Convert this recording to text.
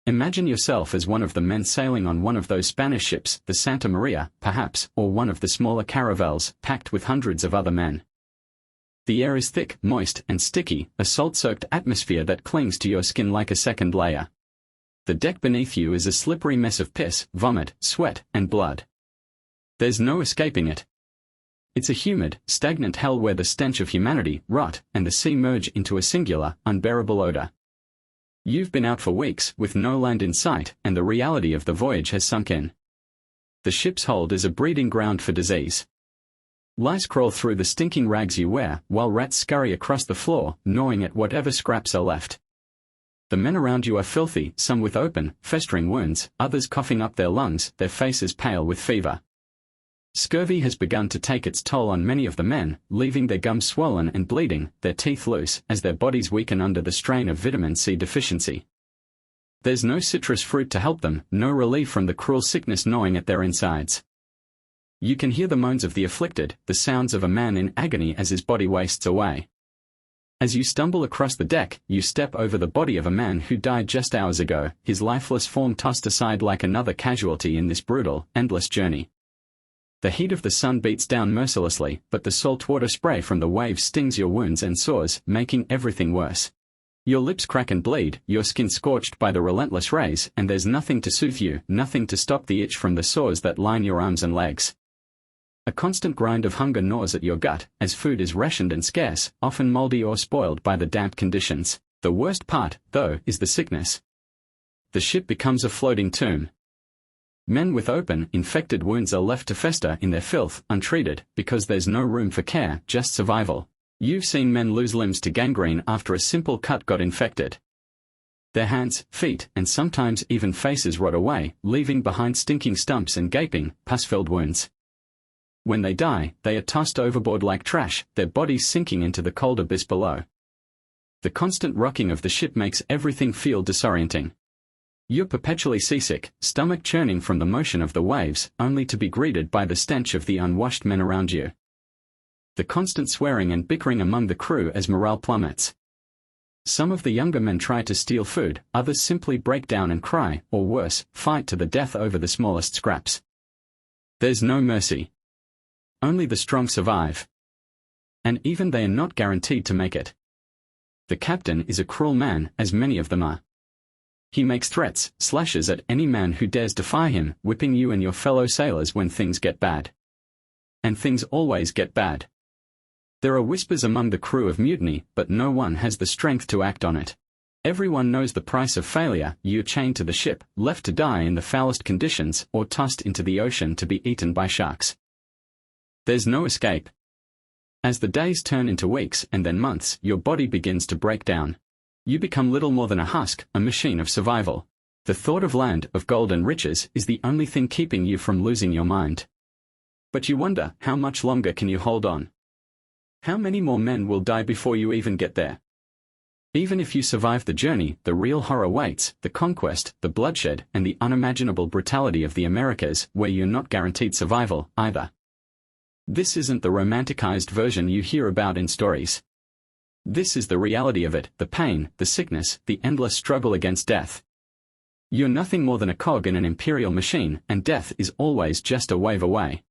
Imagine yourself as one of the men sailing on one of those Spanish ships, the Santa Maria, perhaps, or one of the smaller caravels, packed with hundreds of other men. The air is thick, moist, and sticky, a salt-soaked atmosphere that clings to your skin like a second layer. The deck beneath you is a slippery mess of piss, vomit, sweat, and blood. There's no escaping it. It's a humid, stagnant hell where the stench of humanity, rot, and the sea merge into a singular, unbearable odor. You've been out for weeks, with no land in sight, and the reality of the voyage has sunk in. The ship's hold is a breeding ground for disease. Lice crawl through the stinking rags you wear, while rats scurry across the floor, gnawing at whatever scraps are left. The men around you are filthy, some with open, festering wounds, others coughing up their lungs, their faces pale with fever. Scurvy has begun to take its toll on many of the men, leaving their gums swollen and bleeding, their teeth loose, as their bodies weaken under the strain of vitamin C deficiency. There's no citrus fruit to help them, no relief from the cruel sickness gnawing at their insides. You can hear the moans of the afflicted, the sounds of a man in agony as his body wastes away. As you stumble across the deck, you step over the body of a man who died just hours ago, his lifeless form tossed aside like another casualty in this brutal, endless journey. The heat of the sun beats down mercilessly, but the saltwater spray from the waves stings your wounds and sores, making everything worse. Your lips crack and bleed, your skin scorched by the relentless rays, and there's nothing to soothe you, nothing to stop the itch from the sores that line your arms and legs. A constant grind of hunger gnaws at your gut, as food is rationed and scarce, often moldy or spoiled by the damp conditions. The worst part, though, is the sickness. The ship becomes a floating tomb. Men with open, infected wounds are left to fester in their filth, untreated, because there's no room for care, just survival. You've seen men lose limbs to gangrene after a simple cut got infected. Their hands, feet, and sometimes even faces rot away, leaving behind stinking stumps and gaping, pus-filled wounds. When they die, they are tossed overboard like trash, their bodies sinking into the cold abyss below. The constant rocking of the ship makes everything feel disorienting. You're perpetually seasick, stomach churning from the motion of the waves, only to be greeted by the stench of the unwashed men around you. The constant swearing and bickering among the crew as morale plummets. Some of the younger men try to steal food, others simply break down and cry, or worse, fight to the death over the smallest scraps. There's no mercy. Only the strong survive. And even they are not guaranteed to make it. The captain is a cruel man, as many of them are. He makes threats, slashes at any man who dares defy him, whipping you and your fellow sailors when things get bad. And things always get bad. There are whispers among the crew of mutiny, but no one has the strength to act on it. Everyone knows the price of failure, you're chained to the ship, left to die in the foulest conditions, or tossed into the ocean to be eaten by sharks. There's no escape. As the days turn into weeks and then months, your body begins to break down. You become little more than a husk, a machine of survival. The thought of land, of gold and riches, is the only thing keeping you from losing your mind. But you wonder, how much longer can you hold on? How many more men will die before you even get there? Even if you survive the journey, the real horror waits, the conquest, the bloodshed, and the unimaginable brutality of the Americas, where you're not guaranteed survival, either. This isn't the romanticized version you hear about in stories. This is the reality of it, the pain, the sickness, the endless struggle against death. You're nothing more than a cog in an imperial machine, and death is always just a wave away.